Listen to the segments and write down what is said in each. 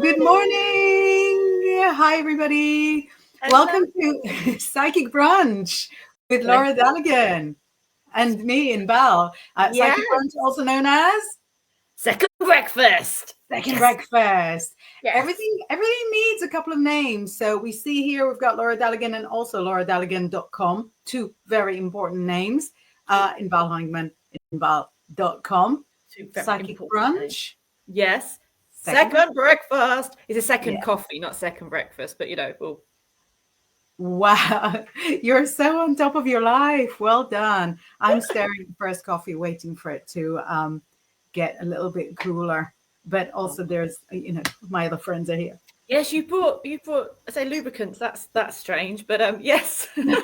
Good morning. Hi, everybody. Hello. Welcome to Psychic Brunch with Laura Daligan and me and Val. Yes. Psychic Brunch, also known as Second breakfast. Second Breakfast. Yes. Everything needs a couple of names. So we see here we've got Laura Daligan and also lauradaligan.com, two very important names in Val Hindman, in Val.com. Psychic Brunch. Names. Yes. Second breakfast. It's a second coffee, not second breakfast, but we'll... Wow, you're so on top of your life. Well done. I'm staring at the first coffee, waiting for it to get a little bit cooler. But also there's, my other friends are here. Yes, you brought, I say lubricants. That's strange, but yes. No,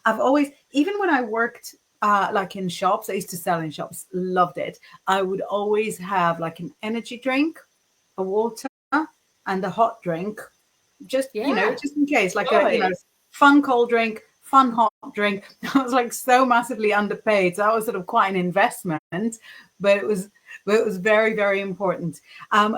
I've always, even when I worked like in shops, I used to sell in shops, loved it. I would always have like an energy drink, a water, and a hot drink, just just in case, like a fun cold drink, fun hot drink. I was like so massively underpaid, so that was sort of quite an investment, but it was very, very important.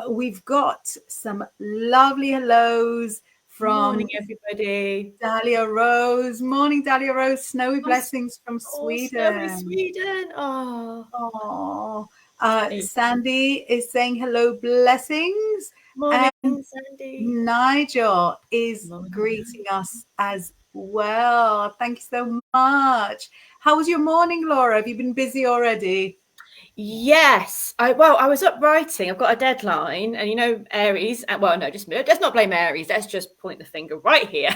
We've got some lovely hellos from morning, everybody. Dahlia Rose. Morning, Dahlia Rose. Snowy blessings from Sweden. Snowy Sweden. Oh. Sandy is saying hello, blessings. Morning, and Sandy. Nigel is greeting us as well. Thank you so much. How was your morning, Laura? Have you been busy already? Yes. I was up writing. I've got a deadline, and Aries. Well, no, let's not blame Aries. Let's just point the finger right here.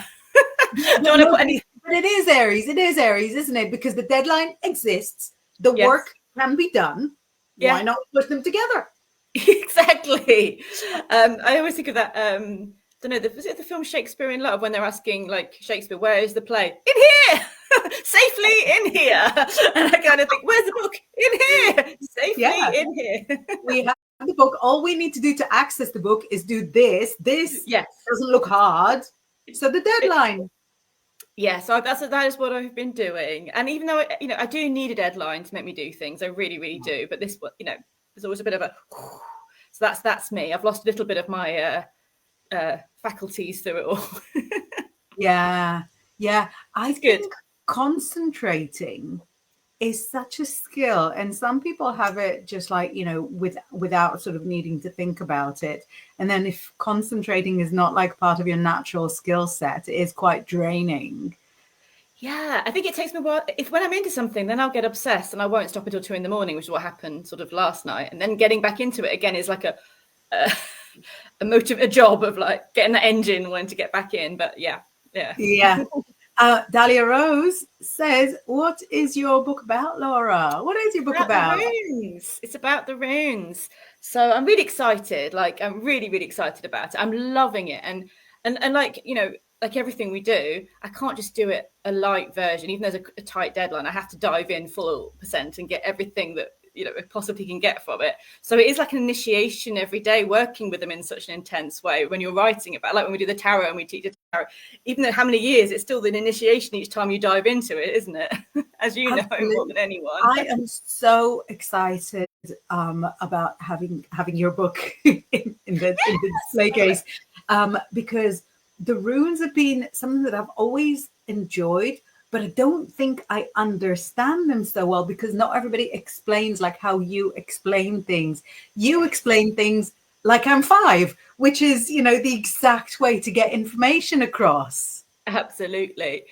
Don't want to put any. But it is Aries. It is Aries, isn't it? Because the deadline exists. The work can be done. Yeah. Why not put them together? Exactly. I always think of that. Don't know. Was it the film Shakespeare in Love when they're asking like Shakespeare, where is the play? In here, safely in here. And I kind of think, where's the book? In here, safely in here. We have the book. All we need to do to access the book is do this. This doesn't look hard. So the deadline. Yeah, so that is what I've been doing. And even though I do need a deadline to make me do things, I really, really do. But this, there's always a bit of a. So that's me. I've lost a little bit of my faculties through it all. Yeah. I think concentrating is such a skill, and some people have it just like without sort of needing to think about it. And then if concentrating is not like part of your natural skill set, it is quite draining. Yeah, I think it takes me a while. When I'm into something, then I'll get obsessed and I won't stop until 2 a.m, which is what happened sort of last night. And then getting back into it again is like a job of like getting the engine wanting to get back in. But yeah. Dahlia Rose says, what is your book about, Laura? What is your book about? The runes. It's about the runes. So I'm really excited. Like I'm really, really excited about it. I'm loving it. And like, like everything we do, I can't just do it a light version. Even though there's a tight deadline, I have to dive in full percent and get everything that it possibly can get from it. So it is like an initiation every day, working with them in such an intense way. When you're writing about, like when we do the tarot and we teach the tarot, even though how many years, it's still an initiation each time you dive into it, isn't it? As you know more than anyone. I am so excited about having your book in the display case, because the runes have been something that I've always enjoyed, but I don't think I understand them so well because not everybody explains like how you explain things. You explain things like I'm 5, which is, the exact way to get information across. Absolutely.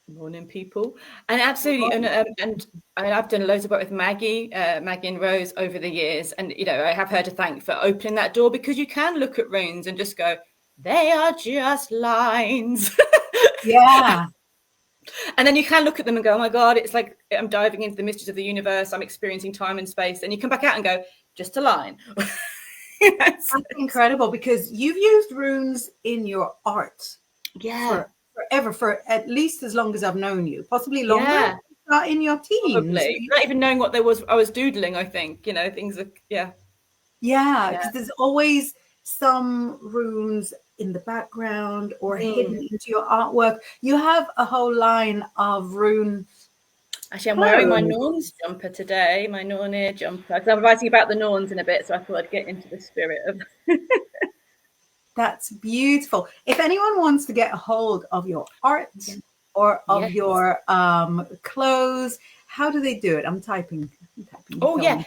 Morning, people. And absolutely. And I've done loads of work with Maggie and Rose over the years. And, I have her to thank for opening that door, because you can look at runes and just go, they are just lines. Yeah. And then you can look at them and go, oh my God, it's like I'm diving into the mysteries of the universe. I'm experiencing time and space. And you come back out and go, just a line. That's incredible, because you've used runes in your art. Yeah. Forever, for at least as long as I've known you, possibly longer. In your teens. Probably. Not even knowing what I was doodling, I think, things are, Yeah, because there's always some runes in the background or hidden into your artwork. You have a whole line of rune Actually, I'm wearing my Hello. Norns jumper today, my Nornir jumper, because I'm writing about the Norns in a bit, so I thought I'd get into the spirit of. That's beautiful. If anyone wants to get a hold of your art or of Yes. your clothes, how do they do it? I'm typing. You Oh tell yeah. me.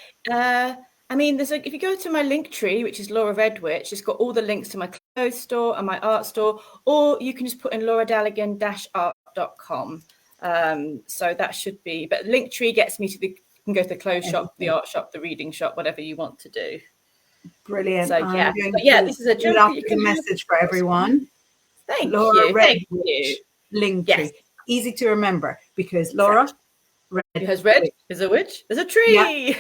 I mean, if you go to my link tree, which is Laura Redwich, it's got all the links to my clothes store and my art store, or you can just put in lauradalligan-art.com. So that should be, but Linktree gets me to you can go to the clothes shop, the Everything. art shop, the reading shop, whatever you want to do. Brilliant. So I'm yeah, going but yeah, to this is a put it jumper up you as a can have. message for everyone. Thank Laura you, thank you. Redwich, Yes, Linktree. Easy to remember because Laura exactly. It has red. Redwich. There's a witch. There's a Yeah, tree.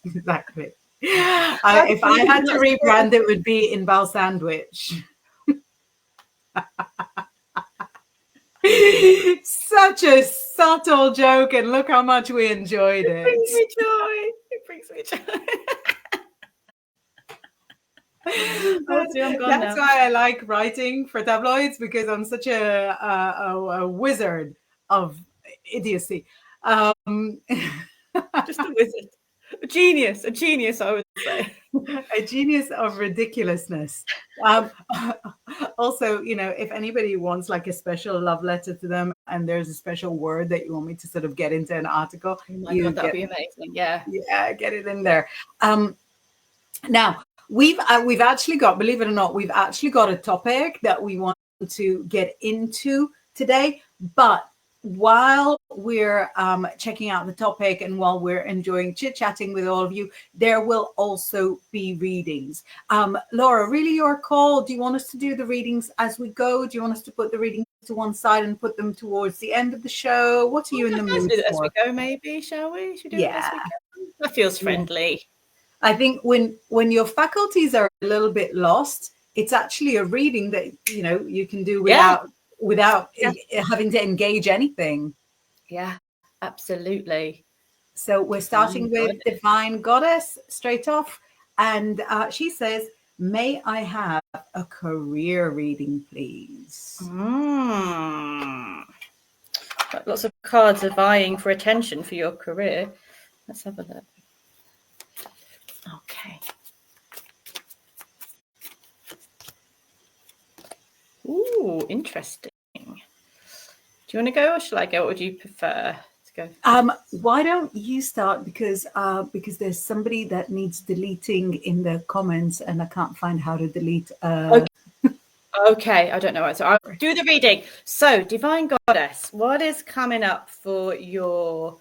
exactly. How If can I you had to not rebrand, it would be in Bal Sandwich. Such a subtle joke, and look how much we enjoyed It it. brings me joy. It brings me joy. Oh dear, I'm gone That's now. why I like writing for tabloids because I'm such a wizard of idiocy. Um, Just a wizard. A genius, I would say. a genius of ridiculousness. Um, also, if anybody wants like a special love letter to them and there's a special word that you want me to sort of get into an article, Oh my you god, that would get, be amazing. Yeah. yeah, get it in there. Now we've actually got, believe it or not, we've actually got a topic that we want to get into today. But while we're checking out the topic and while we're enjoying chit chatting with all of you, there will also be readings. Laura, really your call. Do you want us to do the readings as we go? Do you want us to put the readings to one side and put them towards the end of the show? What are you in the Let's mood do it as we for? go, maybe, shall we? Should we do it as Yeah. we go? That feels Yeah. friendly. I think when your faculties are a little bit lost, it's actually a reading that you can do Yeah. without Yeah. having to engage anything. Yeah. Absolutely. So we're Divine starting with God. Divine Goddess straight off, and she says, "May I have a career reading, please?" Mm. Lots of cards are vying for attention for your career. Let's have a look. Okay. Ooh, interesting. Do you want to go or shall I go? What would you prefer to go? Why don't you start because there's somebody that needs deleting in the comments and I can't find how to delete. Okay, I don't know. So I'll do the reading. So, Divine Goddess, what is coming up for your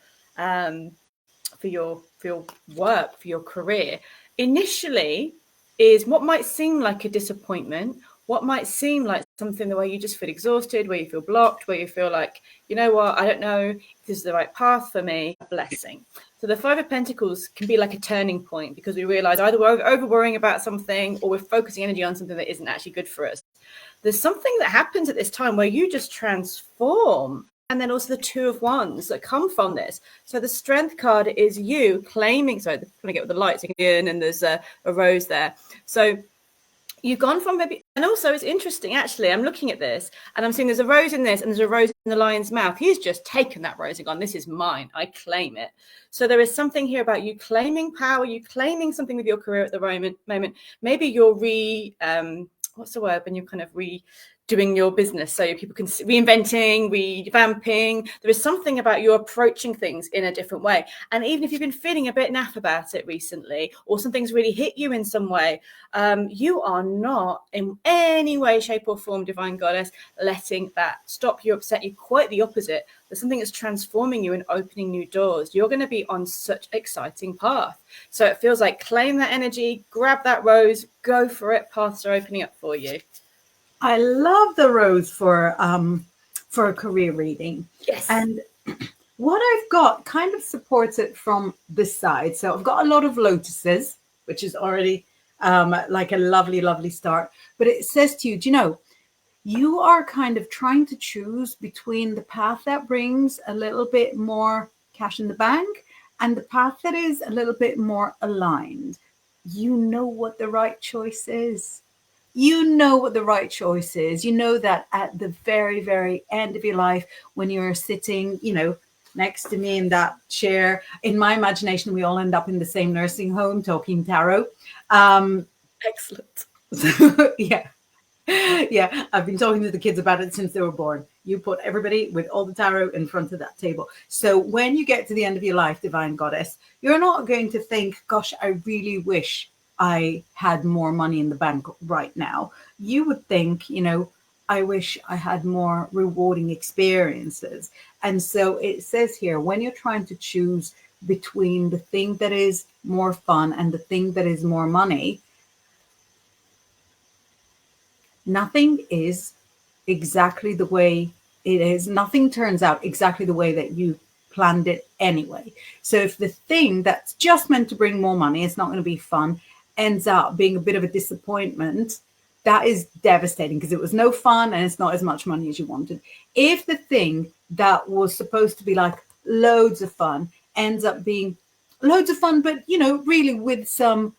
work, for your career? Initially, is what might seem like a disappointment, what might seem like something the way you just feel exhausted, where you feel blocked, where you feel like, you know what, I don't know if this is the right path for me, a blessing. So the Five of Pentacles can be like a turning point because we realize either we're over worrying about something or we're focusing energy on something that isn't actually good for us. There's something that happens at this time where you just transform. And then also the Two of Wands that come from this. So the Strength card is you claiming, sorry, I'm trying to get with the lights again, and there's a rose there. So you've gone from maybe, and also it's interesting, actually, I'm looking at this and I'm seeing there's a rose in this and there's a rose in the lion's mouth. He's just taken that rose and gone, this is mine, I claim it. So there is something here about you claiming power, you claiming something with your career at the moment. Maybe you're what's the word when you're kind of doing your business so people can reinventing, revamping. There is something about you approaching things in a different way. And even if you've been feeling a bit naff about it recently, or something's really hit you in some way, you are not in any way, shape or form, Divine Goddess, letting that stop you, upset you. Quite the opposite. There's something that's transforming you and opening new doors. You're going to be on such an exciting path. So it feels like claim that energy, grab that rose, go for it. Paths are opening up for you. I love the rose for a career reading. Yes. And what I've got kind of supports it from this side. So I've got a lot of lotuses, which is already like a lovely, lovely start. But it says to you, do you know, you are kind of trying to choose between the path that brings a little bit more cash in the bank and the path that is a little bit more aligned. You know what the right choice is. You know what the right choice is. You know that at the very, very end of your life, when you're sitting, next to me in that chair. In my imagination, we all end up in the same nursing home talking tarot. Um, Excellent. yeah. Yeah, I've been talking to the kids about it since they were born. You put everybody with all the tarot in front of that table. So when you get to the end of your life, divine goddess, you're not going to think, gosh, I really wish I had more money in the bank right now. You would think, I wish I had more rewarding experiences. And so it says here, when you're trying to choose between the thing that is more fun and the thing that is more money, nothing is exactly the way it is. Nothing turns out exactly the way that you planned it anyway. So if the thing that's just meant to bring more money, it's not going to be fun, ends up being a bit of a disappointment, that is devastating because it was no fun and it's not as much money as you wanted. If the thing that was supposed to be like loads of fun ends up being loads of fun, but really with some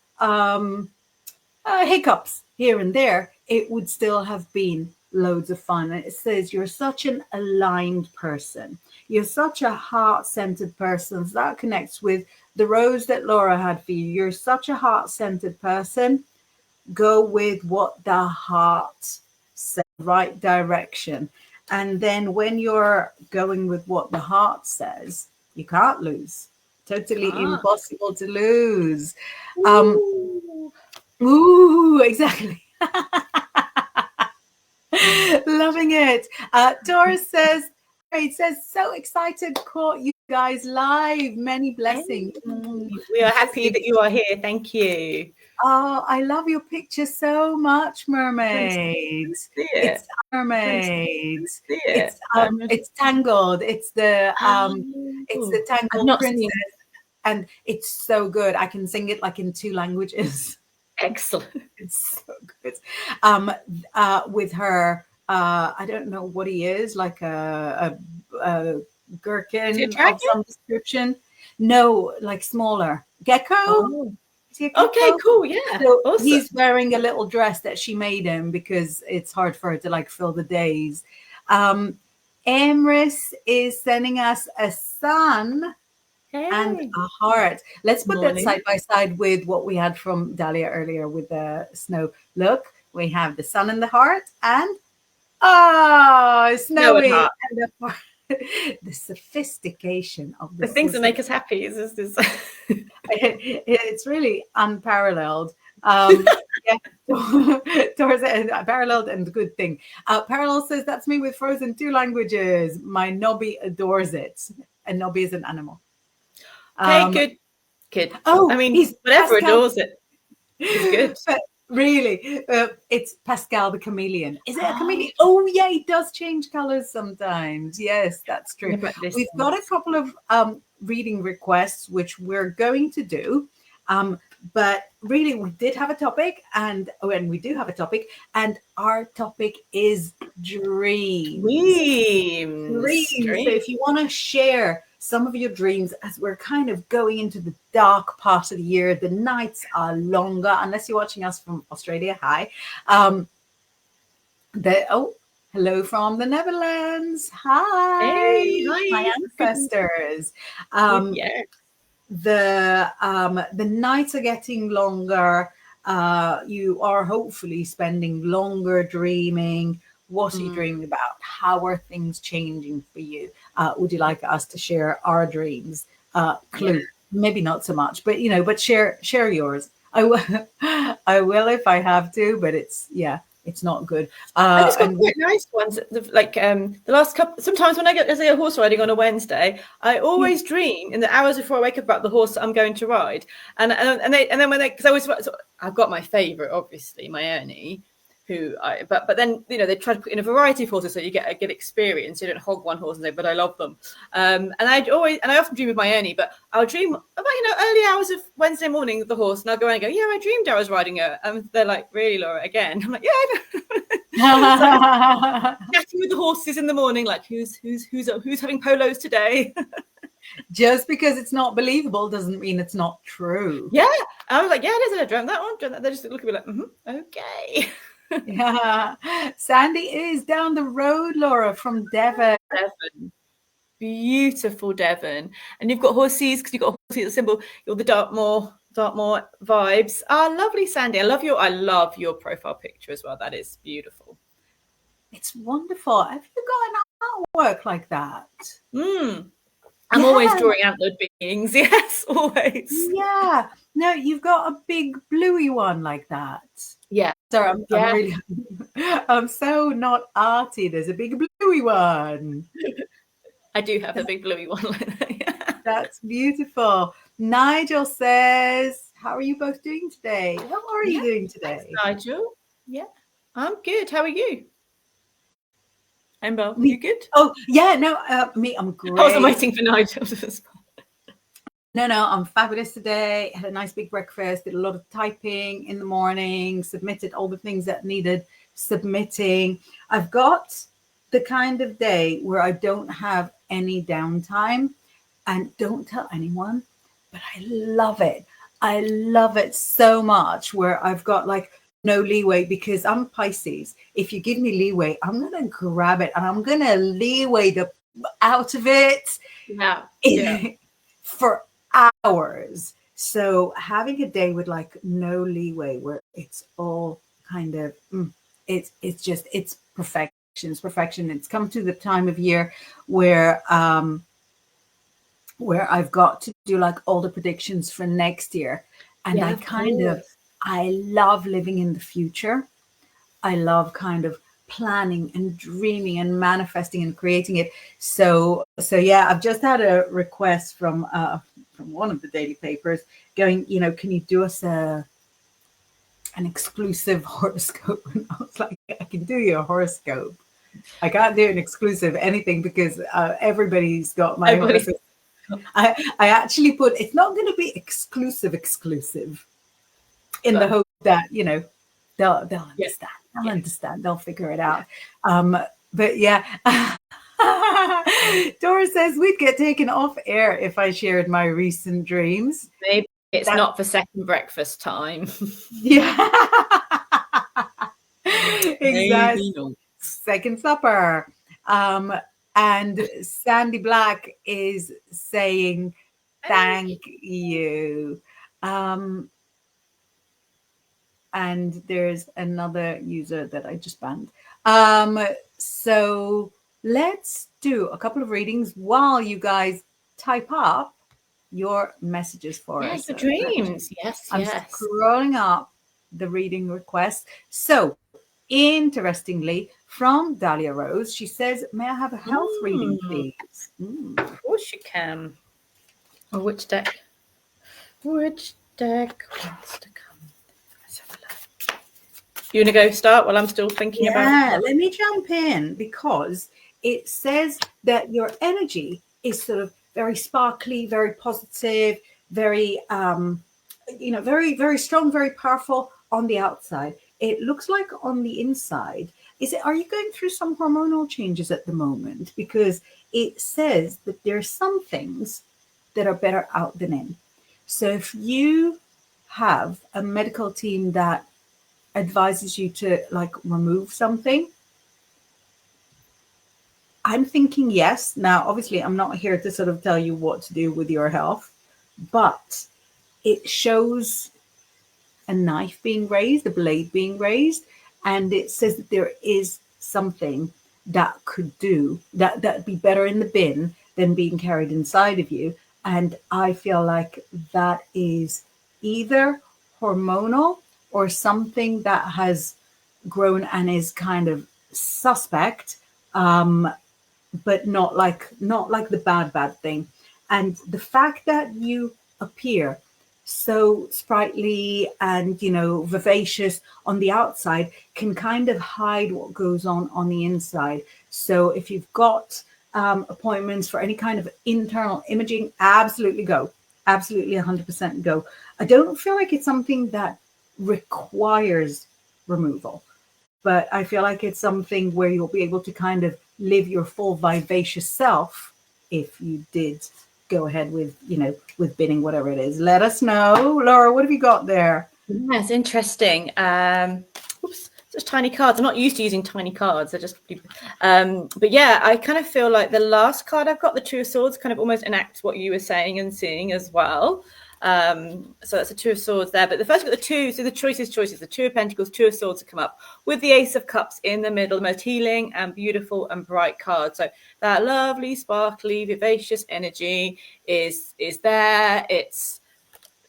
hiccups here and there, it would still have been loads of fun. And it says you're such an aligned person. You're such a heart-centered person. So that connects with the rose that Laura had for you. You're such a heart-centered person. Go with what the heart says, right direction. And then when you're going with what the heart says, you can't lose. Totally impossible to lose. Ooh. Exactly. Loving it. Doris says, it says, so excited, caught you guys live. Many blessings. We are happy that you are here. Thank you. Oh, I love your picture so much, mermaids. See It's it. mermaids. See it. It's tangled. It's the I've tangled not princess, seen. and it's so good. I can sing it like in 2 languages. Excellent. It's so good. With her, I don't know what he is, like a gherkin of some description. No, like smaller gecko. Oh. Is he a gecko? Okay, cool. Yeah. So Awesome. he's wearing a little dress that she made him because it's hard for her to like fill the days. Emrys is sending us a sun and a heart. Let's put that side by side with what we had from Dahlia earlier with the snow. Look, we have the sun and the heart, and snowy and the heart. The sophistication of The this things that make us happy is this. it's really unparalleled. Yeah, towards paralleled and good thing. Parallel says that's me with Frozen 2 languages. My nobby adores it. And nobby is an animal. Okay, good. Oh, I mean, he's whatever Pascal. adores it is good. Really, it's Pascal the chameleon. Is it a chameleon? Oh, yeah, he does change colors sometimes. Yes, that's true. We've got a couple of reading requests, which we're going to do. But really, we did have a topic, and we do have a topic, and our topic is dreams. So if you want to share some of your dreams as we're kind of going into the dark part of the year, the nights are longer, unless you're watching us from Australia. Hi. Hello from the Netherlands. Hi. Hey, My ancestors. Yeah. The nights are getting longer. You are hopefully spending longer dreaming. What are you dreaming about? How are things changing for you? Would you like us to share our dreams? Clue, maybe not so much, but but share yours. I will, I will if I have to, but it's not good. I just got quite nice ones. Like the last couple. Sometimes when I go horse riding on a Wednesday, I always dream in the hours before I wake up about the horse that I'm going to ride. And then when because I've got my favourite, obviously, my Ernie. But then they try to put in a variety of horses so you get a good experience. You don't hog one horse and say, but I love them. And I often dream of my Ernie, but I'll dream about early hours of Wednesday morning with the horse, and I'll go around and go, yeah, I dreamed I was riding her. And they're like, really, Laura, again? I'm like, yeah. Chatting with the horses in the morning, like who's having polos today? Just because it's not believable doesn't mean it's not true. Yeah, I was like, yeah, it is. I dreamt that one. They just look at me like, okay. Yeah, Sandy is down the road, Laura, from Devon. beautiful Devon. And you've got horses because you've got horses, the symbol. You're the Dartmoor vibes. Ah, lovely, Sandy. I love your profile picture as well. That is beautiful. It's wonderful. Have you got an artwork like that? I'm always drawing antlered beings. Yes, always. Yeah. No, you've got a big bluey one like that. Yeah. Sorry, I'm really, I'm so not arty. There's a big bluey one. I do have a big bluey one like that. Yeah. That's beautiful. Nigel says, how are you both doing today? How are you doing today? Thanks, Nigel. Yeah, I'm good. How are you? Amber, you good? Oh, yeah, no, me, I'm great. I wasn't waiting for Nigel. No, I'm fabulous today. Had a nice big breakfast, did a lot of typing in the morning, submitted all the things that needed submitting. I've got the kind of day where I don't have any downtime, and don't tell anyone, but I love it. I love it so much, where I've got like no leeway, because I'm Pisces. If you give me leeway, I'm going to grab it and I'm going to leeway out of it for hours. So having a day with like no leeway, where it's all kind of, it's perfection. It's perfection. It's come to the time of year where I've got to do like all the predictions for next year. And I love living in the future. I love kind of planning and dreaming and manifesting and creating it. So yeah, I've just had a request from one of the daily papers going, can you do us an exclusive horoscope? And I was like, I can do you a horoscope. I can't do an exclusive anything, because everybody's got my horoscope. I actually put, it's not going to be exclusive in the hope that, they'll understand. They'll understand. They'll figure it out. But yeah. Dora says we'd get taken off air if I shared my recent dreams. Maybe it's not for second breakfast time. Yeah. Exactly. Second supper. And Sandy Black is saying thank you. And there's another user that I just banned. So let's do a couple of readings while you guys type up your messages for us. The dreams. Yes. I'm scrolling up the reading request. So interestingly, from Dahlia Rose, she says, may I have a health reading, please? Of course you can. Oh, which deck? Which deck wants to come? Let's have a look. You want to go start while I'm still thinking about it? Yeah, let me jump in, because it says that your energy is sort of very sparkly, very positive, very, very, very strong, very powerful on the outside. It looks like on the inside, are you going through some hormonal changes at the moment? Because it says that there are some things that are better out than in. So if you have a medical team that advises you to like remove something, I'm thinking yes. Now, obviously, I'm not here to sort of tell you what to do with your health, but it shows a knife being raised, a blade being raised, and it says that there is something that could do that'd be better in the bin than being carried inside of you. And I feel like that is either hormonal or something that has grown and is kind of suspect, but not like the bad thing. And the fact that you appear so sprightly and vivacious on the outside can kind of hide what goes on the inside. So if you've got appointments for any kind of internal imaging, absolutely go, absolutely 100% go. I don't feel like it's something that requires removal, but I feel like it's something where you'll be able to kind of live your full vivacious self if you did go ahead with binning, whatever it is. Let us know. Laura, what have you got there? Yeah, it's interesting. such tiny cards. I'm not used to using tiny cards. They're just, but yeah, I kind of feel like the last card I've got, the Two of Swords, kind of almost enacts what you were saying and seeing as well. So that's the Two of Swords there. But the first, we've got the two, so the choices, the Two of Pentacles, Two of Swords have come up with the Ace of Cups in the middle, the most healing and beautiful and bright card. So that lovely, sparkly, vivacious energy is there. It's,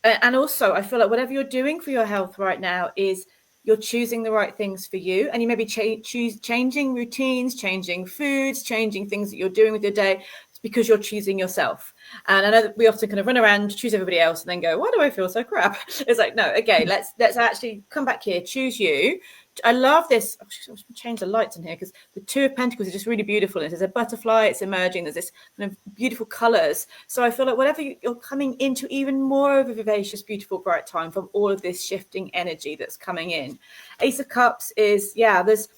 and also I feel like whatever you're doing for your health right now is you're choosing the right things for you, and you may be changing routines, changing foods, changing things that you're doing with your day. It's because you're choosing yourself. And I know that we often kind of run around, choose everybody else, and then go, why do I feel so crap? It's like, no, okay, let's actually come back here, choose you. I love this. I'm just going to change the lights in here because the Two of Pentacles is just really beautiful. There's a butterfly, it's emerging. There's this kind of beautiful colors. So I feel like whatever you're coming into, even more of a vivacious, beautiful, bright time from all of this shifting energy that's coming in. Ace of Cups is, yeah, there's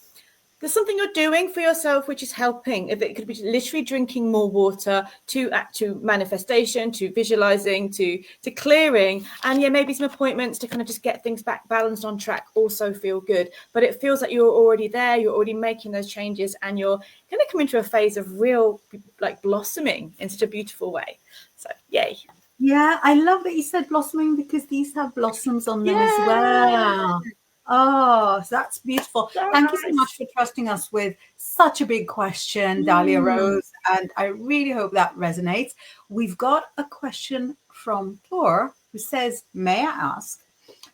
something you're doing for yourself which is helping. If it could be literally drinking more water, to manifestation, to visualizing, to clearing, and yeah, maybe some appointments to kind of just get things back balanced on track also feel good. But it feels like you're already there, you're already making those changes, and you're going to come into a phase of real like blossoming in such a beautiful way. So yay. Yeah, I love that you said blossoming because these have blossoms on them as well. Oh, so that's beautiful. So Thank you so nice. much for trusting us with such a big question, Dahlia Rose. And I really hope that resonates. We've got a question from Thor who says, may I ask,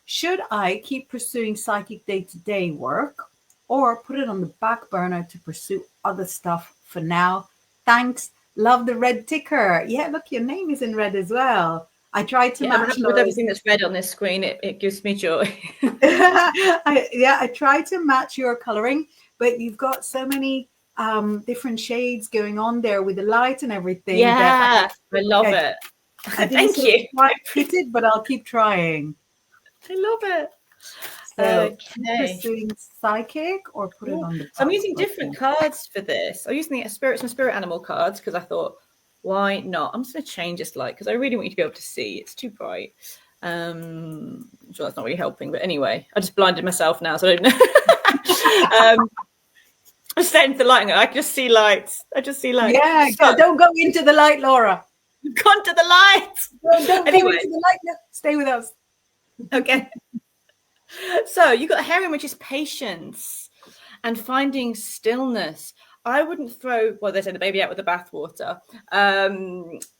should I keep pursuing psychic day-to-day work or put it on the back burner to pursue other stuff for now? Thanks. Love the red ticker. Yeah, look, your name is in red as well. I tried to match with everything that's red on this screen. It gives me joy. I tried to match your coloring, but you've got so many different shades going on there with the light and everything. Yeah, I love it. Thank you. Quite fit it, but I'll keep trying. I love it. So, pursuing psychic or put it on the. So I'm using different cards for this. I'm using some spirit animal cards because I thought, why not? I'm just going to change this light because I really want you to be able to see. It's too bright. I'm sure that's not really helping, but anyway, I just blinded myself now, so I don't know. I'm staying to the lighting. I just see lights. Yeah, so, don't go into the light, Laura. Gone to the light. Don't go into the light. No, stay with us. Okay. So you got a heron, which is patience and finding stillness. I wouldn't throw, well, they say the baby out with the bathwater.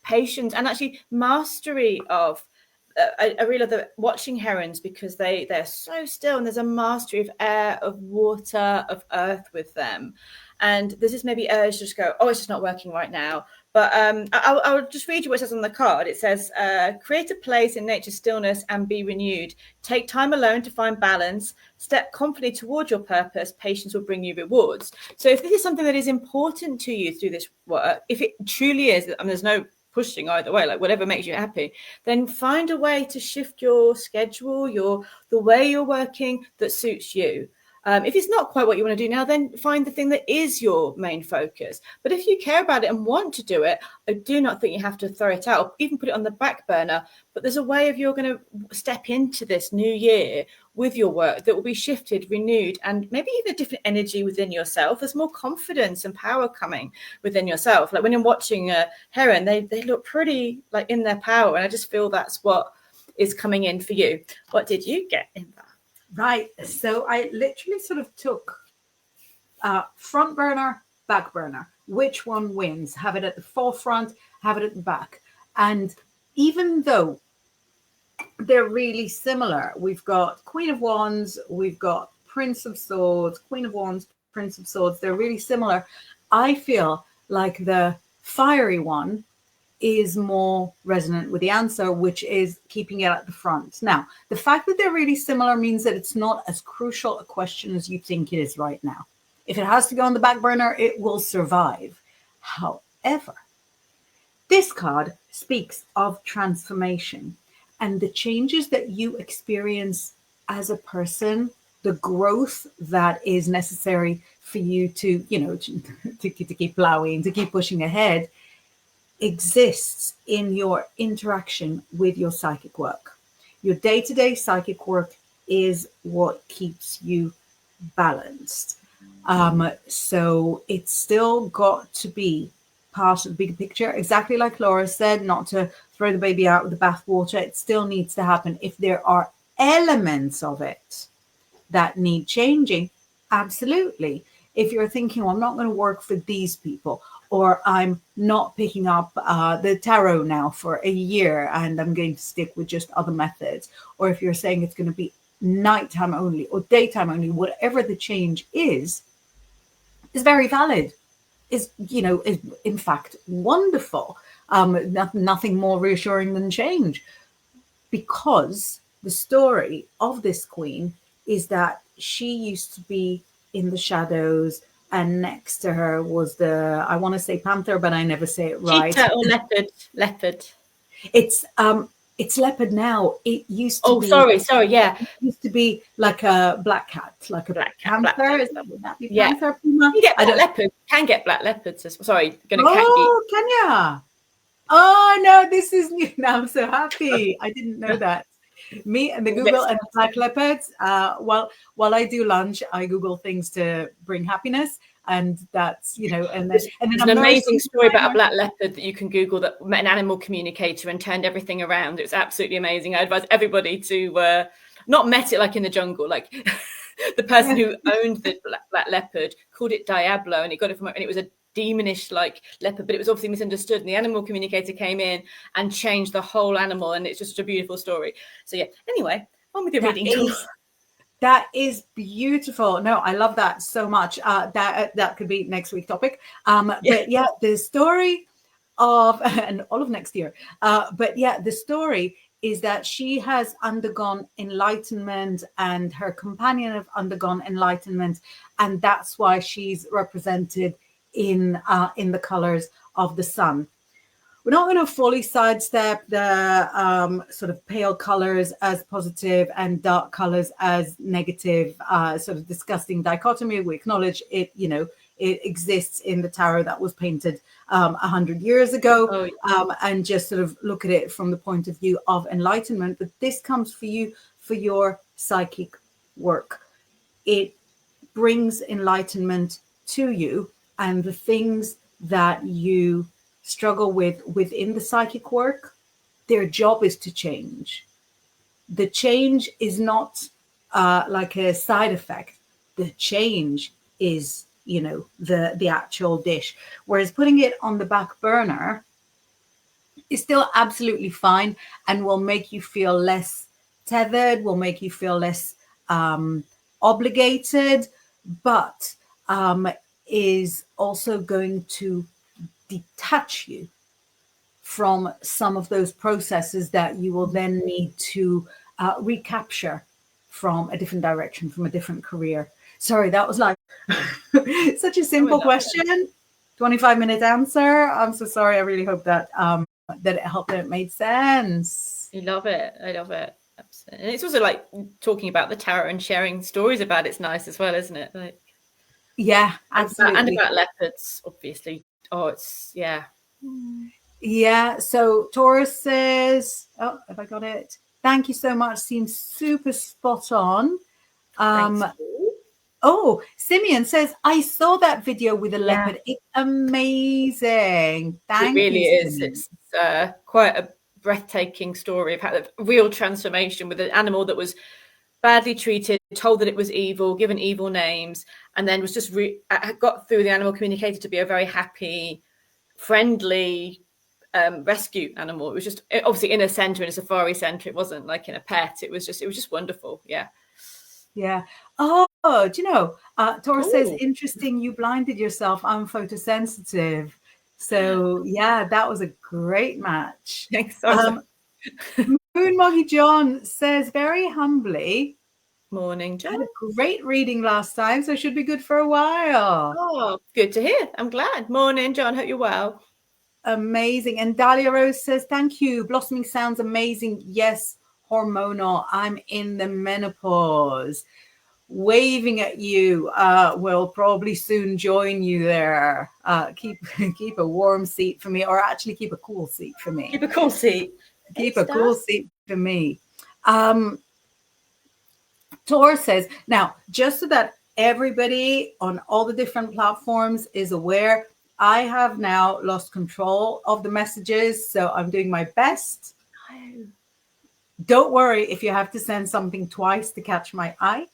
Patience and actually mastery of. I really love watching herons because they're so still, and there's a mastery of air, of water, of earth with them. And there's this maybe urge to just go, oh, it's just not working right now. But I'll just read you what it says on the card. It says, create a place in nature's stillness and be renewed. Take time alone to find balance. Step confidently toward your purpose. Patience will bring you rewards. So if this is something that is important to you through this work, if it truly is, and there's no pushing either way, like whatever makes you happy, then find a way to shift your schedule, the way you're working that suits you. If it's not quite what you want to do now, then find the thing that is your main focus. But if you care about it and want to do it, I do not think you have to throw it out or even put it on the back burner. But there's a way of you're going to step into this new year with your work that will be shifted, renewed, and maybe even a different energy within yourself. There's more confidence and power coming within yourself. Like when you're watching a heron, they look pretty like in their power. And I just feel that's what is coming in for you. What did you get in that? Right. So I literally sort of took front burner, back burner. Which one wins? Have it at the forefront, have it at the back. And even though they're really similar, we've got Queen of Wands, we've got Prince of Swords, Queen of Wands, Prince of Swords. They're really similar. I feel like the fiery one is more resonant with the answer, which is keeping it at the front. Now, the fact that they're really similar means that it's not as crucial a question as you think it is right now. If it has to go on the back burner, it will survive. However, this card speaks of transformation and the changes that you experience as a person, the growth that is necessary for you to, to keep plowing, to keep pushing ahead, exists in your interaction with your psychic work. Your day-to-day psychic work is what keeps you balanced. So it's still got to be part of the bigger picture, exactly like Laura said, not to throw the baby out with the bathwater. It still needs to happen. If there are elements of it that need changing, absolutely. If you're thinking, well, I'm not going to work for these people, or I'm not picking up the tarot now for a year and I'm going to stick with just other methods, or if you're saying it's going to be nighttime only or daytime only, whatever the change is very valid. Is in fact wonderful. Nothing more reassuring than change, because the story of this queen is that she used to be in the shadows, and next to her was I want to say panther, but I never say it right. Cheetah or leopard? Leopard. It's it's leopard now. It used to Oh, be sorry, yeah. it used to be like a black cat, like a Black cat, black panther. panther. Would that be Yeah. panther? Puma? You get I black don't. leopards. Can get black leopards. Sorry, gonna cat geek. Oh, Kenya. Oh no, this is new. Now I'm so happy. I didn't know that. Me and the Google and the black leopards. While I do lunch, I Google things to bring happiness, and that's and then There's I'm an amazing nursing. story about a black leopard that you can Google that met an animal communicator and turned everything around. It was absolutely amazing. I advise everybody to not met it like in the jungle, like the person who owned the black leopard called it Diablo, and he got it from, and it was a demonish like leopard, but it was obviously misunderstood, and the animal communicator came in and changed the whole animal, and it's just a beautiful story. So yeah, anyway, on with your reading tour. That is beautiful. No, I love that so much. That could be next week's topic. But yeah, the story of and all of next year. But yeah, the story is that she has undergone enlightenment, and her companion have undergone enlightenment, and that's why she's represented in the colors of the sun. We're not going to fully sidestep the sort of pale colors as positive and dark colors as negative, sort of disgusting dichotomy. We acknowledge it, it exists in the tarot that was painted 100 years ago, and just sort of look at it from the point of view of enlightenment. But this comes for you for your psychic work. It brings enlightenment to you, and the things that you struggle with within the psychic work, their job is to change. The change is not like a side effect. The change is, the actual dish. Whereas putting it on the back burner is still absolutely fine and will make you feel less tethered, will make you feel less obligated, but is also going to detach you from some of those processes that you will then need to recapture from a different direction, from a different career. Sorry, that was like such a simple question. 25-minute answer. I'm so sorry. I really hope that that it helped, that it made sense. You love it. I love it. Absolutely. And it's also like talking about the tarot and sharing stories about it's nice as well, isn't it? Like, yeah, absolutely. And about leopards, obviously. Oh, it's yeah. Yeah. So Taurus says, oh, have I got it? Thank you so much. Seems super spot on. Oh, Simeon says, I saw that video with a leopard. It's amazing. Thank you. It really is. Simeon. It's quite a breathtaking story of how the real transformation with an animal that was badly treated, told that it was evil, given evil names, and then was just got through the animal communicator to be a very happy, friendly rescue animal. It was just obviously in a center, in a safari center. It wasn't like in a pet. It was just wonderful. Yeah. Yeah. Oh, do you know, Taurus says, interesting, you blinded yourself. I'm photosensitive. So yeah, that was a great match. Thanks. Moon Moggy John says very humbly, morning, John. Had a great reading last time, so should be good for a while. Oh, good to hear. I'm glad. Morning, John. Hope you're well. Amazing. And Dahlia Rose says, thank you. Blossoming sounds amazing. Yes, hormonal. I'm in the menopause. Waving at you. Will probably soon join you there. Keep a warm seat for me, or actually keep a cool seat for me. Keep a cool seat. Keep a cool seat for me. Taurus says, now, just so that everybody on all the different platforms is aware. I have now lost control of the messages, so I'm doing my best. Oh, Don't worry if you have to send something twice to catch my eye.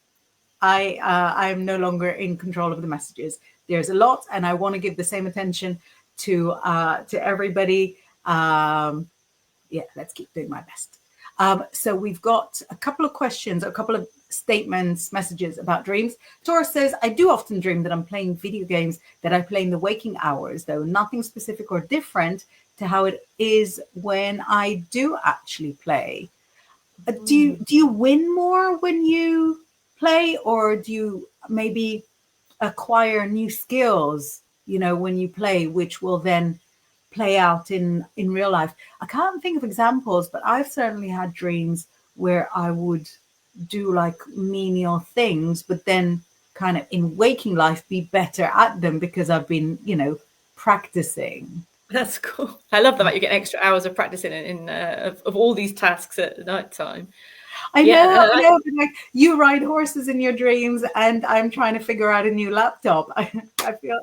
I'm no longer in control of the messages. There's a lot, and I want to give the same attention to everybody. Yeah, let's keep doing my best. So we've got a couple of questions, a couple of statements, messages about dreams. Taurus says, I do often dream that I'm playing video games that I play in the waking hours, though nothing specific or different to how it is when I do actually play. Do you win more when you play, or do you maybe acquire new skills, when you play, which will then play out in real life? I can't think of examples, but I've certainly had dreams where I would do like menial things, but then kind of in waking life be better at them because I've been, practicing. that's cool. I love the fact you get extra hours of practicing of all these tasks at night time. I Yeah, know, I know. But like, you ride horses in your dreams, and I'm trying to figure out a new laptop. I feel,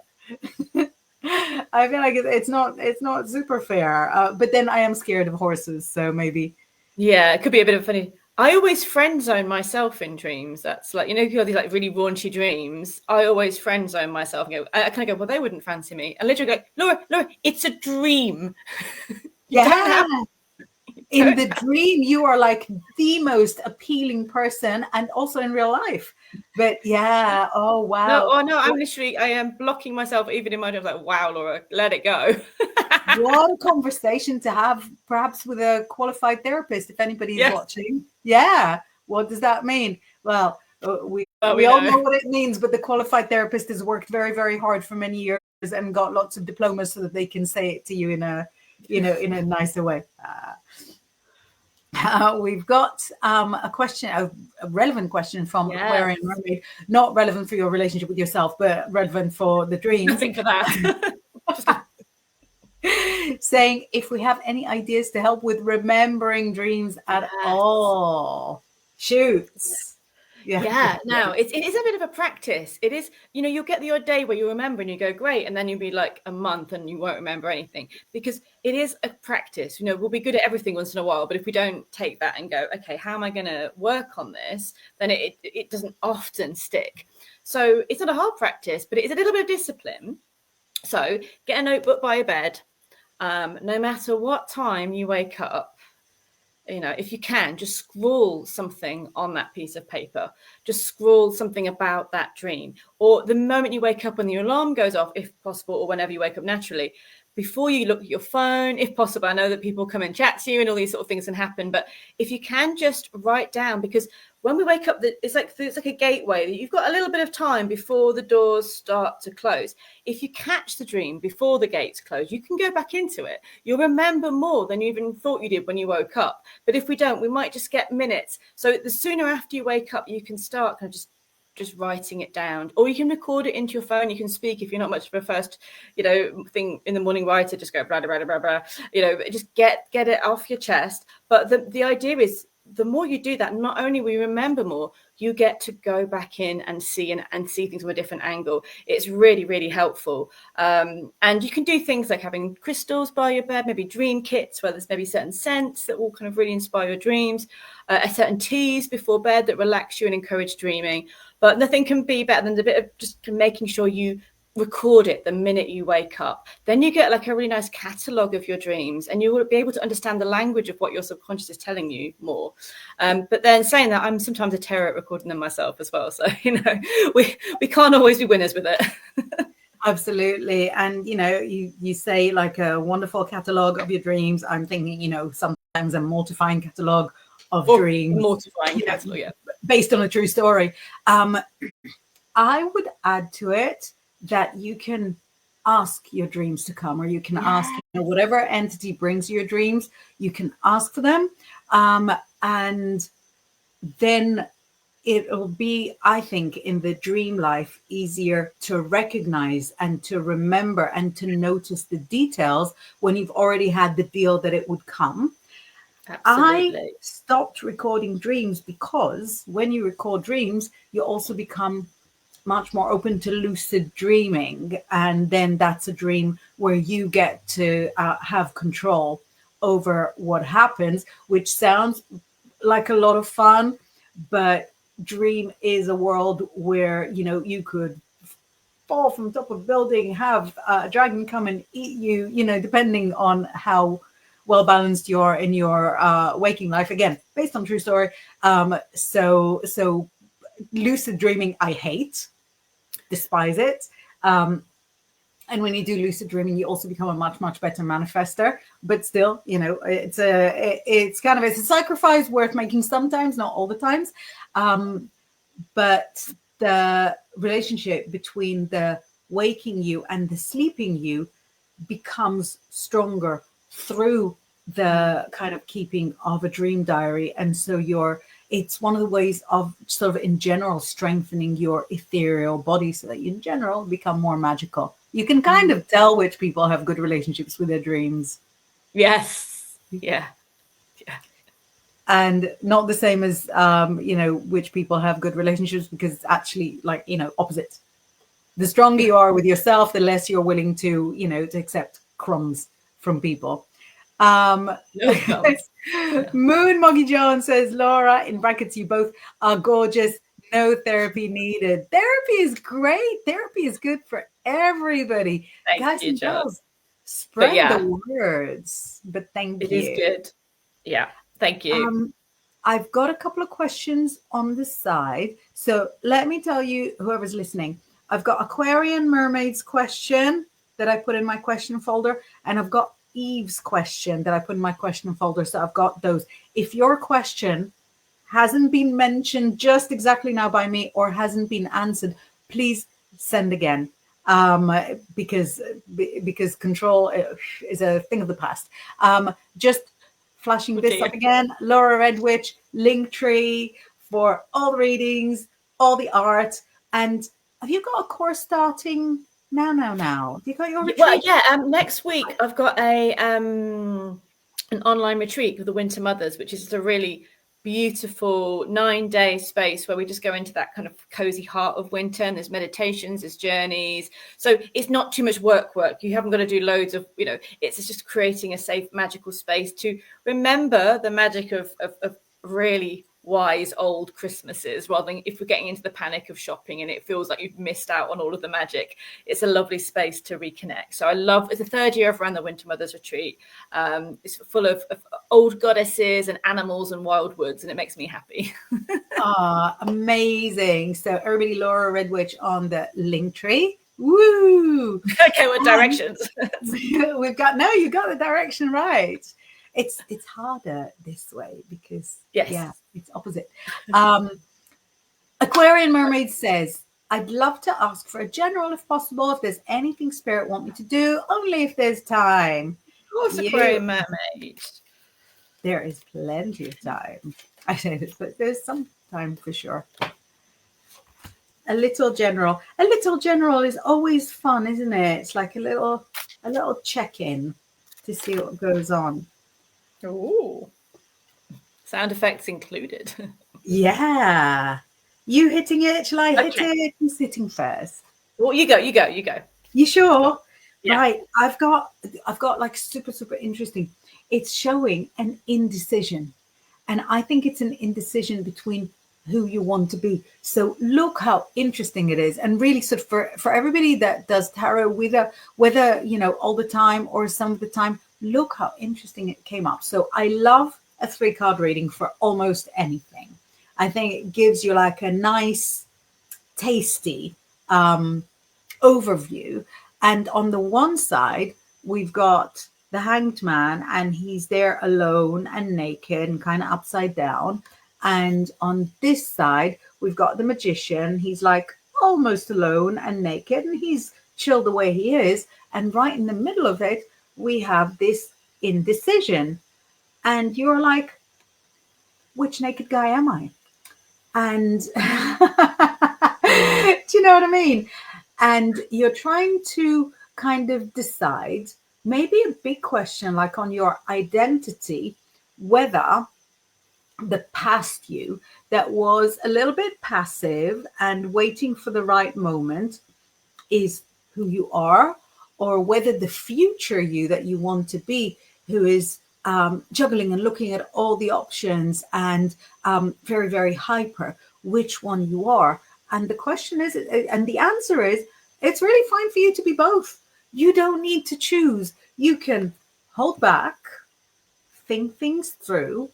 I feel like it's not super fair. But then I am scared of horses, so maybe. yeah, it could be a bit of funny. I always friend zone myself in dreams. That's like, if you have these like really raunchy dreams, I always friend zone myself and go, I kind of go, well, they wouldn't fancy me. And literally go, Laura, it's a dream. You don't Yeah. have In the dream, you are like the most appealing person, and also in real life. But yeah, oh wow. No, I am blocking myself even in my dreams. Like, wow, Laura, let it go. What a conversation to have, perhaps with a qualified therapist, if anybody is Yes. watching. Yeah. What does that mean? Well, we we all know. know what it means, but the qualified therapist has worked very, very hard for many years and got lots of diplomas so that they can say it to you in a, in a nicer way. We've got a question, a relevant question from Aquarian Mermaid, not relevant for your relationship with yourself, but relevant for the dreams. Nothing for that. Saying if we have any ideas to help with remembering dreams at all. Shoots. Yeah, no, it is a bit of a practice. It is, you'll get the odd day where you remember and you go, great. And then you'll be like a month and you won't remember anything, because it is a practice. We'll be good at everything once in a while, but if we don't take that and go, okay, how am I going to work on this? Then it doesn't often stick. So it's not a hard practice, but it's a little bit of discipline. So get a notebook by your bed. No matter what time you wake up, if you can, just scrawl something on that piece of paper. Just scrawl something about that dream. Or the moment you wake up when the alarm goes off, if possible, or whenever you wake up naturally, before you look at your phone, if possible. I know that people come and chat to you and all these sort of things can happen, but if you can just write down, because when we wake up, it's like a gateway. You've got a little bit of time before the doors start to close. If you catch the dream before the gates close, you can go back into it. You'll remember more than you even thought you did when you woke up. But if we don't, we might just get minutes. So the sooner after you wake up, you can start kind of just writing it down, or you can record it into your phone. You can speak if you're not much of a first, thing in the morning writer. Just go blah blah blah blah. Just get it off your chest. But the idea is, the more you do that, not only will you remember more, you get to go back in and see things from a different angle. It's really, really helpful. And you can do things like having crystals by your bed, maybe dream kits where there's maybe certain scents that will kind of really inspire your dreams, certain teas before bed that relax you and encourage dreaming. But nothing can be better than the bit of just making sure you record it the minute you wake up. Then you get like a really nice catalogue of your dreams, and you will be able to understand the language of what your subconscious is telling you more. But then saying that, I'm sometimes a terror at recording them myself as well. So, we can't always be winners with it. Absolutely. And, you say like a wonderful catalogue of your dreams. I'm thinking, sometimes a mortifying catalogue of dreams. Mortifying catalogue, yeah. Based on a true story. I would add to it that you can ask your dreams to come, or you can ask whatever entity brings you your dreams, you can ask for them, and then it'll be, I think, in the dream life easier to recognize and to remember and to notice the details when you've already had the deal that it would come. Absolutely. I stopped recording dreams because when you record dreams, you also become much more open to lucid dreaming, and then that's a dream where you get to have control over what happens, which sounds like a lot of fun, but dream is a world where you could fall from top of a building, have a dragon come and eat you, depending on how well balanced you are in your waking life. Again, based on true story. So lucid dreaming, I hate, despise it. And when you do lucid dreaming, you also become a much better manifester. But still, it's kind of, it's a sacrifice worth making sometimes, not all the times. But the relationship between the waking you and the sleeping you becomes stronger through the kind of keeping of a dream diary. And so it's one of the ways of sort of in general strengthening your ethereal body, so that you in general become more magical. You can kind of tell which people have good relationships with their dreams. Yes. Yeah. And not the same as which people have good relationships, because it's actually like opposite. The stronger you are with yourself, the less you're willing to to accept crumbs from people. No crumbs. Moon Moggy Jones says, Laura, in brackets, you both are gorgeous. No therapy needed. Therapy is great. Therapy is good for everybody. Thank Guys you, and John. girls, spread the words. But thank you. It is good. Yeah. Thank you. I've got a couple of questions on the side. So let me tell you, whoever's listening, I've got Aquarian Mermaids question that I put in my question folder, and I've got Eve's question that I put in my question folder. So I've got those. If your question hasn't been mentioned just exactly now by me or hasn't been answered, please send again. Because control is a thing of the past. Just flashing this up again, Laura Redwitch, Linktree for all the readings, all the art. And have you got a course starting now? Have you got your retreat? Well, yeah. Next week I've got an online retreat with the Winter Mothers, which is a really beautiful 9-day space where we just go into that kind of cozy heart of winter, and there's meditations, there's journeys. So it's not too much work. You haven't got to do loads of, it's just creating a safe, magical space to remember the magic of really wise old Christmases, rather than if we're getting into the panic of shopping and it feels like you've missed out on all of the magic. It's a lovely space to reconnect. So it's the third year I've run the Winter Mothers Retreat. It's full of old goddesses and animals and wild woods, and it makes me happy. Amazing. So everybody, Laura Redwitch on the Linktree. Woo! Okay, what directions? You got the direction right. It's harder this way because it's opposite. Aquarian Mermaid says, I'd love to ask for a general if possible, if there's anything spirit want me to do, only if there's time. Of course, Aquarian Mermaid. There is plenty of time. I say this, but there's some time for sure. A little general is always fun, isn't it? It's like a little check-in to see what goes on. Oh, sound effects included. Yeah. You hitting it? Shall I hit it? Who's hitting first? Well, you go. You sure? Yeah. Right. I've got like super interesting. It's showing an indecision. And I think it's an indecision between who you want to be. So look how interesting it is. And really sort of for everybody that does tarot, whether all the time or some of the time, look how interesting it came up. So I love a 3-card reading for almost anything. I think it gives you like a nice, tasty overview. And on the one side, we've got the Hanged Man, and he's there alone and naked and kind of upside down. And on this side, we've got the Magician. He's like almost alone and naked, and he's chilled the way he is. And right in the middle of it, we have this indecision. And you're like, which naked guy am I? And do you know what I mean? And you're trying to kind of decide, maybe a big question like on your identity, whether the past you that was a little bit passive and waiting for the right moment is who you are, or whether the future you that you want to be, who is juggling and looking at all the options and very, very hyper, which one you are. And the question is, and the answer is, it's really fine for you to be both. You don't need to choose. You can hold back, think things through,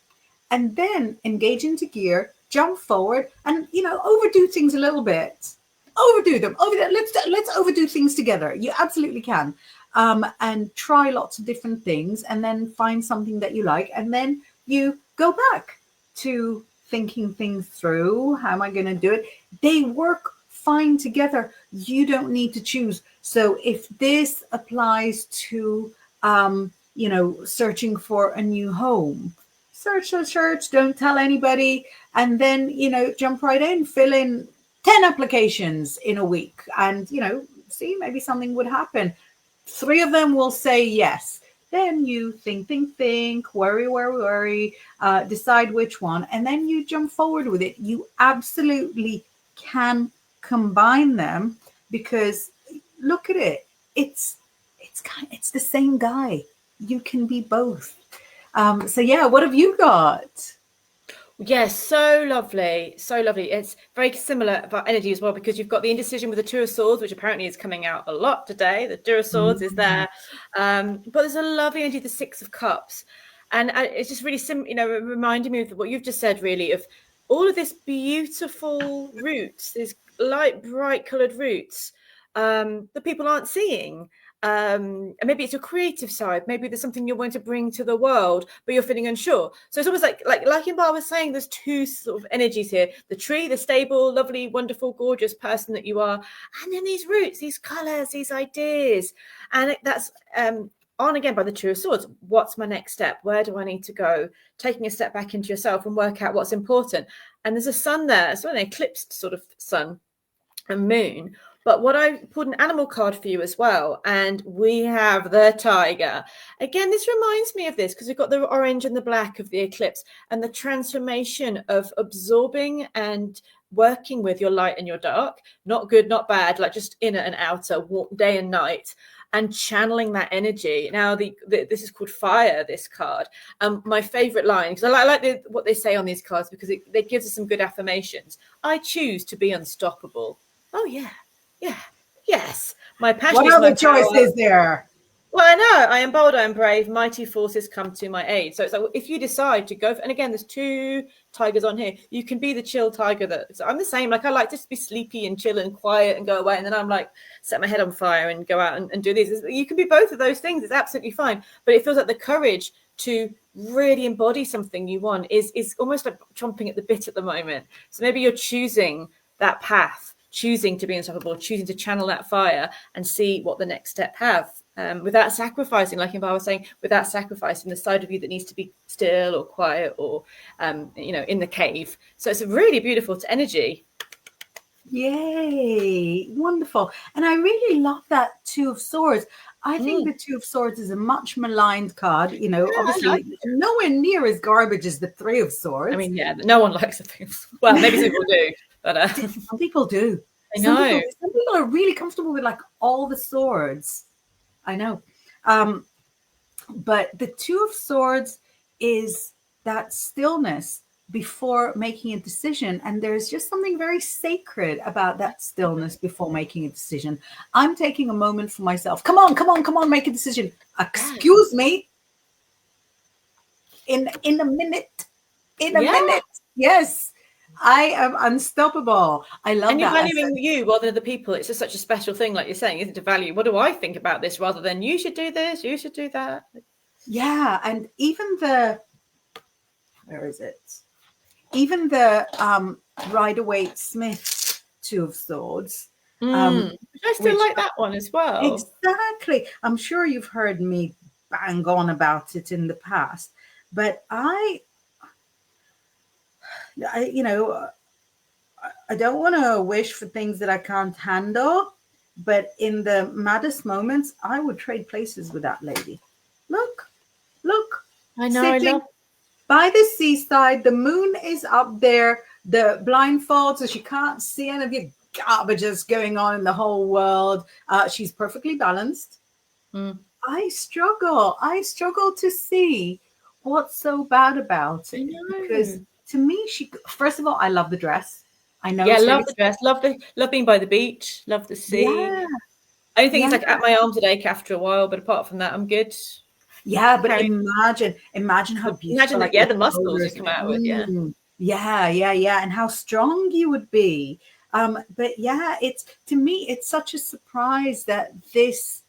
and then engage into gear, jump forward, and overdo things a little bit. Overdo them. Let's overdo things together. You absolutely can, and try lots of different things, and then find something that you like, and then you go back to thinking things through. How am I going to do it? They work fine together. You don't need to choose. So if this applies to searching for a new home, search, don't tell anybody, and then jump right in, fill in 10 applications in a week, and see, maybe something would happen. 3 of them will say yes. Then you think, worry, decide which one, and then you jump forward with it. You absolutely can combine them, because look at it. It's the same guy. You can be both. So yeah, what have you got? Yes, so lovely, so lovely. It's very similar about energy as well, because you've got the indecision with the Two of Swords, which apparently is coming out a lot today. The Two of Swords is there, but there's a lovely energy, the Six of Cups, and it's just really reminding me of what you've just said, really, of all of this beautiful roots, these light, bright coloured roots that people aren't seeing. And maybe it's your creative side. Maybe there's something you're wanting to bring to the world, but you're feeling unsure. So it's almost like Inbar was saying, there's 2 sort of energies here: the tree, the stable, lovely, wonderful, gorgeous person that you are, and then these roots, these colors, these ideas. And that's on again by the Two of Swords. What's my next step? Where do I need to go? Taking a step back into yourself and work out what's important. And there's a sun there, so an eclipsed sort of sun and moon. But what I pulled an animal card for you as well, and we have the tiger. Again, this reminds me of this, because we've got the orange and the black of the eclipse, and the transformation of absorbing and working with your light and your dark, not good, not bad, like just inner and outer, day and night, and channeling that energy. Now, this is called fire, this card. My favorite line, because I like what they say on these cards, because it gives us some good affirmations. I choose to be unstoppable. Oh, yeah. Yeah. Yes. My passion. What other choice is there? Well, I know. I am bold. I am brave. Mighty forces come to my aid. So it's like, if you decide to go, and again, there's 2 tigers on here. You can be the chill tiger. So I'm the same. Like, I like to just be sleepy and chill and quiet and go away. And then I'm like, set my head on fire and go out and do these. You can be both of those things. It's absolutely fine. But it feels like the courage to really embody something you want is almost like chomping at the bit at the moment. So maybe you're choosing that path, choosing to be unstoppable, choosing to channel that fire and see what the next step have, without sacrificing, like Inbar was saying, without sacrificing the side of you that needs to be still or quiet or, in the cave. So it's a really beautiful energy. Yay, wonderful. And I really love that Two of Swords. I think the Two of Swords is a much maligned card. Obviously nowhere near as garbage as the Three of Swords. I mean, yeah, no one likes the Three of Swords. Well, maybe some people do. But some people do. I know. Some people are really comfortable with like all the swords. I know. But the Two of Swords is that stillness before making a decision. And there's just something very sacred about that stillness before making a decision. I'm taking a moment for myself. Come on, make a decision. Excuse me. In a minute. In a minute. Yes. I am unstoppable. I love that. And you're valuing you rather than the people. It's just such a special thing, like you're saying, isn't it, to value? What do I think about this, rather than you should do this, you should do that. Yeah, and even the Rider-Waite-Smith Two of Swords. I still like that one as well. Exactly. I'm sure you've heard me bang on about it in the past, but I don't want to wish for things that I can't handle, but in the maddest moments, I would trade places with that lady. Look. I know. by the seaside. The moon is up there, the blindfold, so she can't see any of your garbages going on in the whole world. She's perfectly balanced. Mm. I struggle to see what's so bad about I it, because know. to me, first of all, I love the dress. I know Yeah, it's love really, the dress. Love being by the beach. Love the sea. yeah, Only thing is yeah. like at my arms would ache after a while, but apart from that, I'm good. Yeah, but Carry. imagine how Imagine beautiful, that. like Yeah, your the muscles you shoulders. come out with. Yeah. Yeah, yeah, yeah, and how strong you would be. But yeah, it's to me, it's such a surprise that this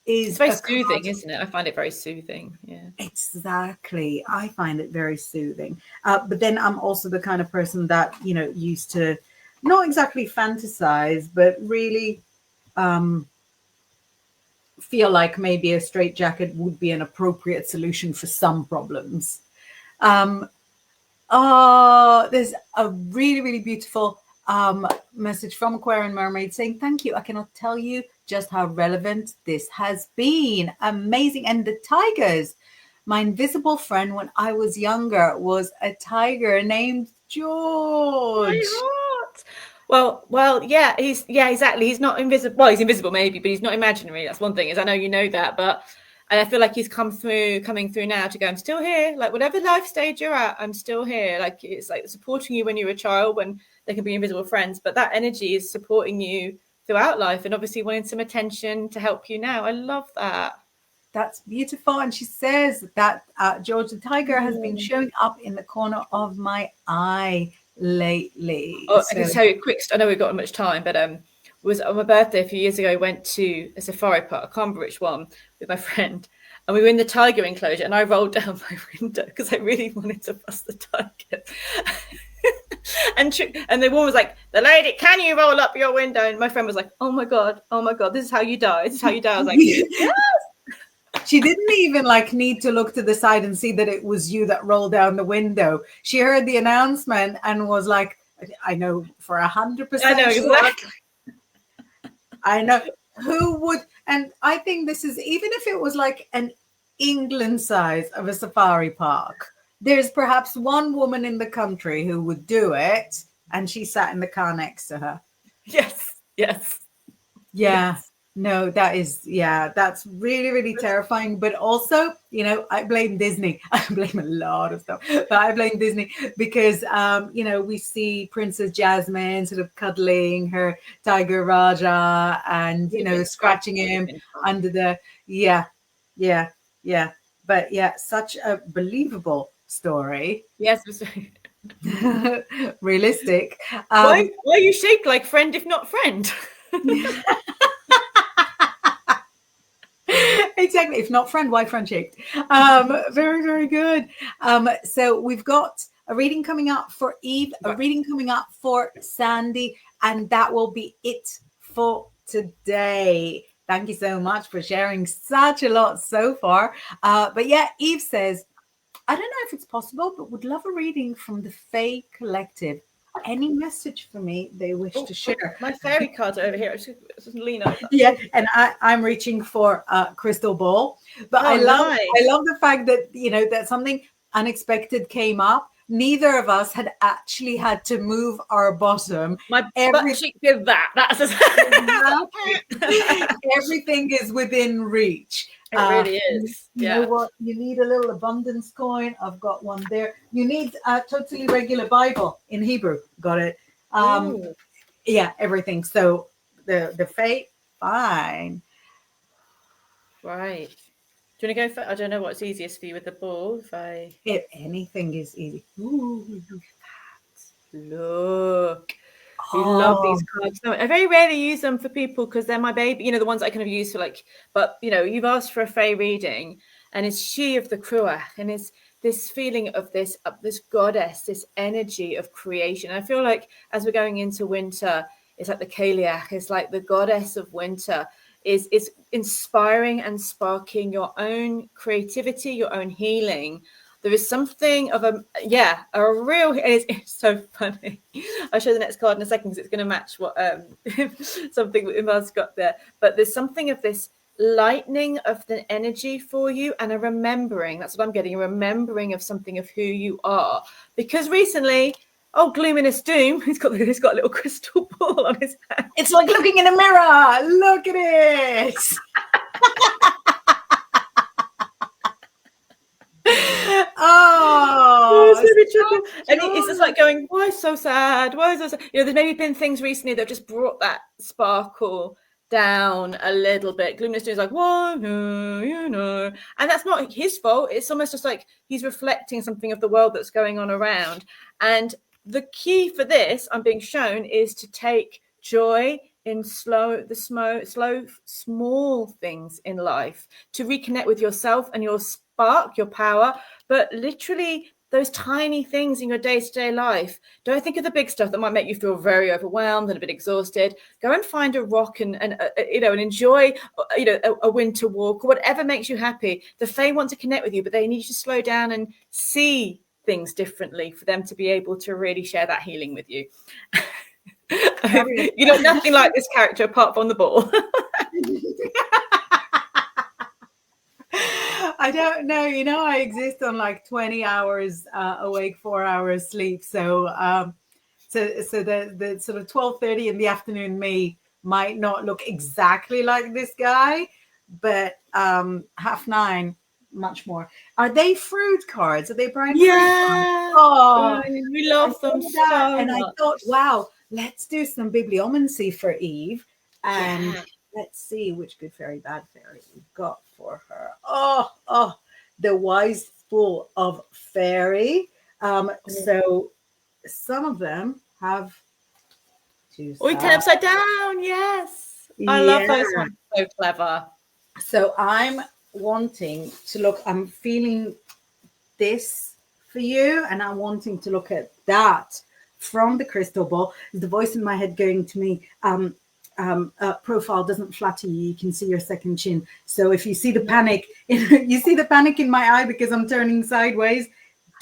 It's is very a soothing, card. isn't it? I find it very soothing. Yeah. Exactly, I find it very soothing. But then I'm also the kind of person that used to not exactly fantasize, but really um, feel like maybe a straitjacket would be an appropriate solution for some problems. Um, oh, there's a really, really beautiful message from Aquarian Mermaid saying, "Thank you. I cannot tell you just how relevant this has been. Amazing." And the tigers. My invisible friend when I was younger was a tiger named My George. heart. Well, yeah, exactly. He's not invisible. Well, he's invisible maybe, but he's not imaginary. That's one thing. Is I know you know that, but and I feel like he's coming through now to go. I'm still here. Like whatever life stage you're at, I'm still here. Like it's like supporting you when you're a child, when they can be invisible friends, but that energy is supporting you throughout life, and obviously wanting some attention to help you now. I love that. That's beautiful. And she says that George the tiger has been showing up in the corner of my eye lately. Oh, I can So tell you a quick. I know we've got much time, but was on my birthday a few years ago. I went to a safari park, a Canberra one, with my friend, and we were in the tiger enclosure, and I rolled down my window because I really wanted to bust the tiger. and the woman was like, "The lady, can you roll up your window?" And my friend was like, oh my god, this is how you die. This is how you die." I was like, "Yeah." she didn't even like need to look to the side and see that it was you that rolled down the window. She heard the announcement and was like, I know for I know 100% sure. exactly. I know who would. And I think this is, even if it was like an England size of a safari park, there's perhaps one woman in the country who would do it, and she sat in the car next to her. Yes, yes, Yeah. yes. No, that's really, really terrifying. But also, I blame Disney. I blame a lot of stuff, but I blame Disney because, we see Princess Jasmine sort of cuddling her Tiger Raja and, Would have been scratching scratching. Would have him been fun. under the, yeah, yeah, yeah. But yeah, such a believable story. Yes. Realistic. Why are you shaped like friend if not friend? Exactly. If not friend, why friend shaped? Very, very good. So we've got a reading coming up for Eve, a Right. reading coming up for Sandy, and that will be it for today. Thank you so much for sharing such a lot so far. But yeah, Eve says, I don't know if it's possible, but would love a reading from the Fae Collective. Any message for me they wish to share? My fairy cards are over here. I just lean over. Yeah, and I'm reaching for a crystal ball, but Oh, I nice. love the fact that that something unexpected came up. Neither of us had actually had to move our bottom. My butt Every cheek did that. That's Exactly. Everything is within reach. It really You is. know Yeah. what? You need a little abundance coin. I've got one there. You need a totally regular Bible in Hebrew. Got it. Um, Ooh. yeah, everything. So the fate, fine. Right. Do you want to go for? I don't know what's easiest for you with the ball. If I If anything is easy. Ooh. look. We love Oh, these cards. No, I very rarely use them for people because they're my baby. The ones I kind of use for like. But you've asked for a Fey reading, and it's she of the Cruach, and it's this feeling of this goddess, this energy of creation. I feel like as we're going into winter, it's like the Kaliach, it's like the goddess of winter is inspiring and sparking your own creativity, your own healing. There is something of a real. It's so funny. I'll show the next card in a second because it's going to match what something Imar's got there. But there's something of this lightening of the energy for you and a remembering. That's what I'm getting, a remembering of something of who you are. Because recently, Gloominess Doom, he's got a little crystal ball on his hand. It's like looking in a mirror. Look at it. And it's just like going, why so sad? Why so sad? There's maybe been things recently that have just brought that sparkle down a little bit. Gloominess Doom is like, why, no, and that's not his fault. It's almost just like he's reflecting something of the world that's going on around. And the key for this, I'm being shown, is to take joy in small things in life, to reconnect with yourself and your spark, your power, but literally those tiny things in your day-to-day life. Don't think of the big stuff that might make you feel very overwhelmed and a bit exhausted. Go and find a rock and enjoy a winter walk, or whatever makes you happy. The Fae want to connect with you, but they need you to slow down and see things differently for them to be able to really share that healing with you. You know, nothing like this character apart from the ball. I don't know. I exist on like 20 hours awake, 4 hours sleep. So the sort of 12:30 in the afternoon me might not look exactly like this guy, but 9:30, much more. Are they fruit cards? Are they bright fruit cards? Oh, we love them so and much. I thought, wow, let's do some bibliomancy for Eve. And let's see which good fairy, bad fairy we've got for her. Oh, the wise fool of fairy. So some of them have two sides. We turn upside down. Yes, I love those ones. So clever. So I'm wanting to look. I'm feeling this for you, and I'm wanting to look at that from the crystal ball. The voice in my head going to me, profile doesn't flatter you. You can see your second chin. So if you see the panic, you see the panic in my eye because I'm turning sideways.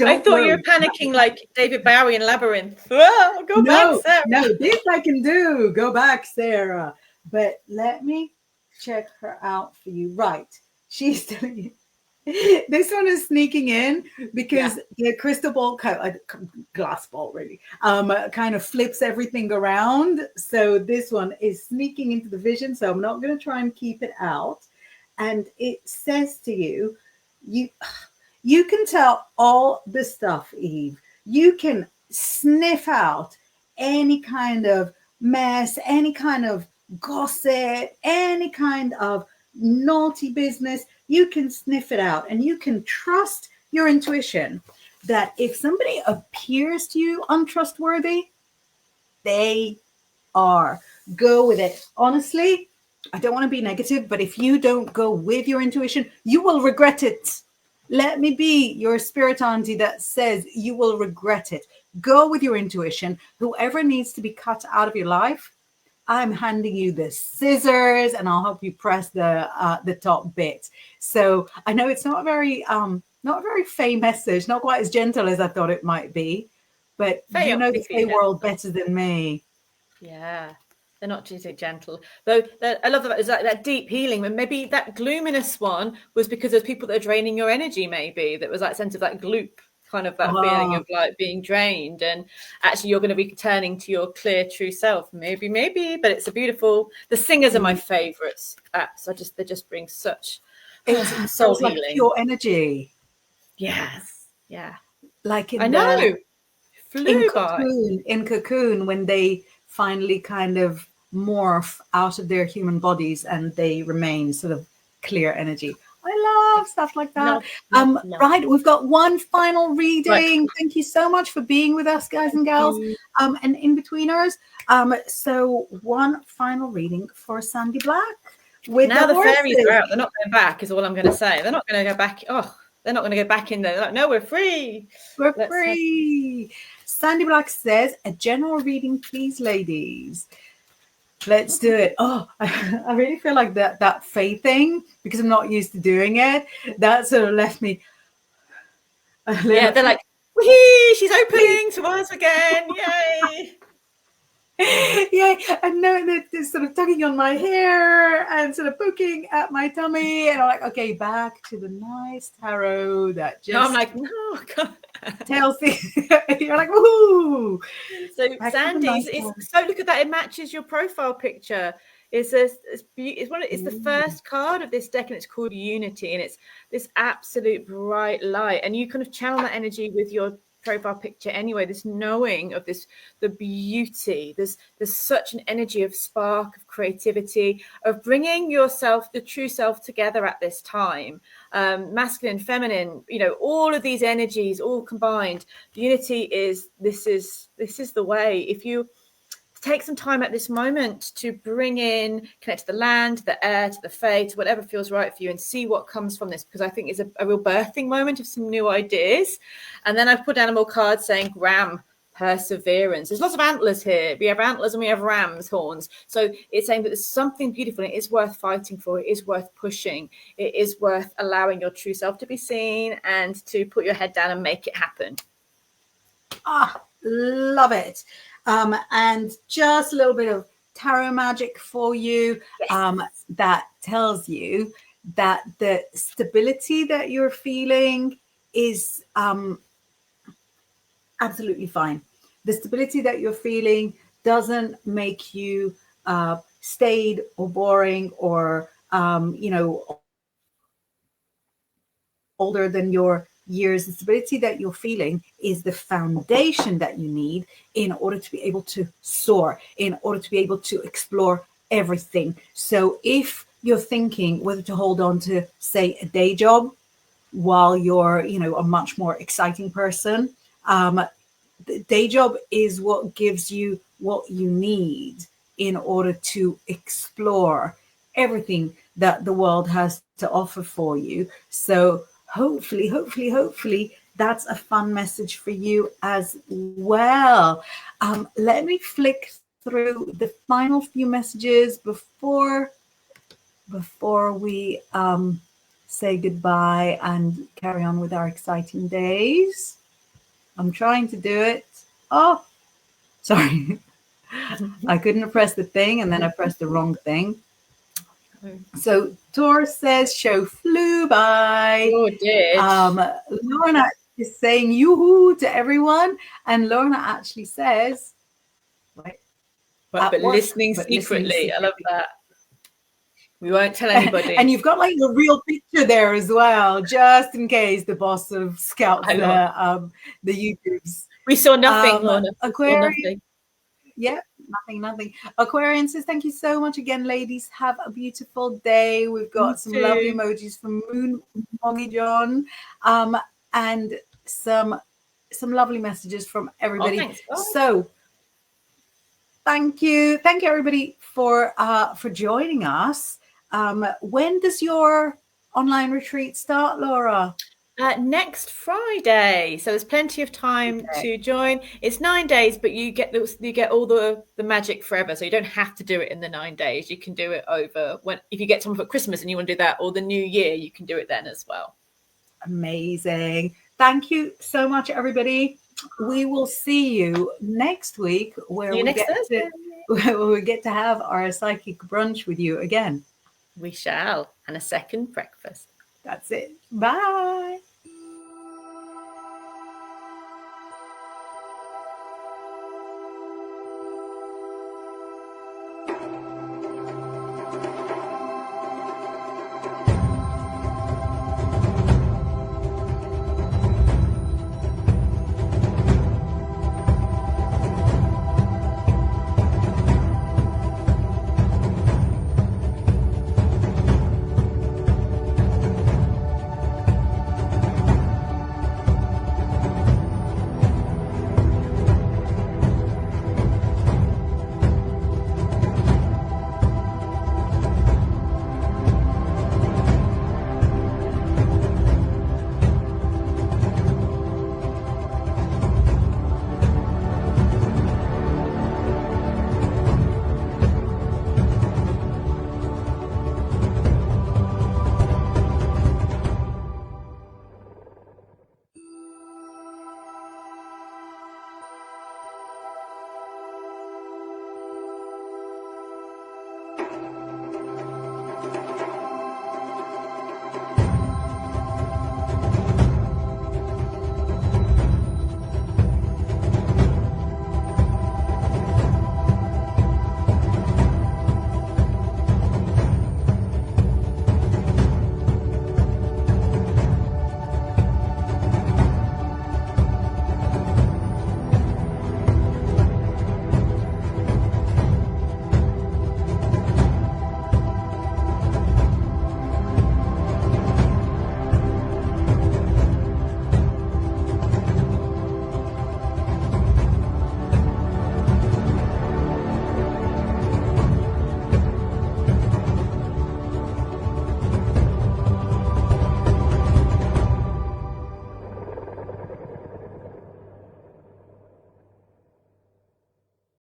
I thought you were panicking like David Bowie in Labyrinth. Oh, go back, Sarah. No, this I can do. Go back, Sarah. But let me check her out for you. Right. She's telling you. This one is sneaking in because the crystal ball, glass ball really, kind of flips everything around. So this one is sneaking into the vision. So I'm not going to try and keep it out. And it says to you, you can tell all the stuff, Eve. You can sniff out any kind of mess, any kind of gossip, any kind of naughty business. You can sniff it out, and you can trust your intuition that if somebody appears to you untrustworthy, they are. Go with it. Honestly, I don't want to be negative, but if you don't go with your intuition, you will regret it. Let me be your spirit auntie that says you will regret it. Go with your intuition. Whoever needs to be cut out of your life, I'm handing you the scissors, and I'll help you press the top bit. So I know it's not a very Fae message, not quite as gentle as I thought it might be, but you know the Fae world better than me. Yeah, they're not too gentle. Though I love that deep healing. And maybe that gloominess one was because there's people that are draining your energy. Maybe that was that sense of that gloop. Kind of that feeling of like being drained, and actually you're going to be turning to your clear true self. Maybe, but it's a beautiful. The singers are my favorites. So they just bring such soul healing, like pure energy. Yes, yeah. Like in Cocoon, when they finally kind of morph out of their human bodies and they remain sort of clear energy. I love stuff like that. No. Right, we've got one final reading. Right. Thank you so much for being with us, guys and gals, and in-betweeners. So one final reading for Sandy Black. Now the fairies are out. They're not going back, is all I'm going to say. They're not going to go back. Oh, they're not going to go back in there. They're like, no, we're free. Let's free. Sandy Black says, a general reading, please, ladies. Let's do it. Oh, I really feel like that Fae thing, because I'm not used to doing it, that sort of left me. Yeah, they're like, whee, she's opening to us again. Yay. Yeah, and no, they're sort of tugging on my hair and sort of poking at my tummy, and I'm like, okay, back to the nice tarot that No, I'm just like, no, I can't. tells you. You're like, woohoo! So Back to the Sandy's, nice it's tarot. so look at that. It matches your profile picture. It's the Ooh. first card of this deck, and it's called Unity, and it's this absolute bright light, and you kind of channel that energy with your profile picture anyway. This knowing of this, the beauty. There's such an energy of spark, of creativity, of bringing yourself, the true self, together at this time. Masculine, feminine, all of these energies all combined. Unity is the way. If you take some time at this moment to bring in, connect to the land, to the air, to the fae, to whatever feels right for you, and see what comes from this, because I think it's a real birthing moment of some new ideas. And then I've put animal cards saying gram, perseverance. There's lots of antlers here. We have antlers and we have ram's horns. So it's saying that there's something beautiful, and it is worth fighting for. It is worth pushing. It is worth allowing your true self to be seen and to put your head down and make it happen. Ah, love it. And just a little bit of tarot magic for you. Yes. That tells you that the stability that you're feeling is absolutely fine. The stability that you're feeling doesn't make you staid or boring or older than your years. The stability that you're feeling is the foundation that you need in order to be able to soar, in order to be able to explore everything. So if you're thinking whether to hold on to, say, a day job while you're, a much more exciting person, the day job is what gives you what you need in order to explore everything that the world has to offer for you. So hopefully, that's a fun message for you as well. Let me flick through the final few messages before we say goodbye and carry on with our exciting days. I'm trying to do it. Oh, sorry. I couldn't press the thing and then I pressed the wrong thing. So Tor says show flew by. Oh, it did. Lorna is saying yoo-hoo to everyone. And Lorna actually says, wait, But work, listening but listening secretly. I love secretly. that. We won't tell anybody. And you've got like the real picture there as well, just in case the boss of scouts the YouTubes. We saw nothing, Lorna. Aquarius. Nothing. Yeah, nothing. Aquarian says, thank you so much again, ladies. Have a beautiful day. We've got some lovely emojis from Moon Mongy John, and some lovely messages from everybody. Thanks. So thank you everybody for joining us. When does your online retreat start, Laura? Next Friday, so there's plenty of time to join. It's 9 days, but you get all the magic forever. So you don't have to do it in the 9 days. You can do it over if you get someone for Christmas and you want to do that, or the New Year, you can do it then as well. Amazing! Thank you so much, everybody. We will see you next week, where we get to have our psychic brunch with you again. We shall, and a second breakfast. That's it. Bye.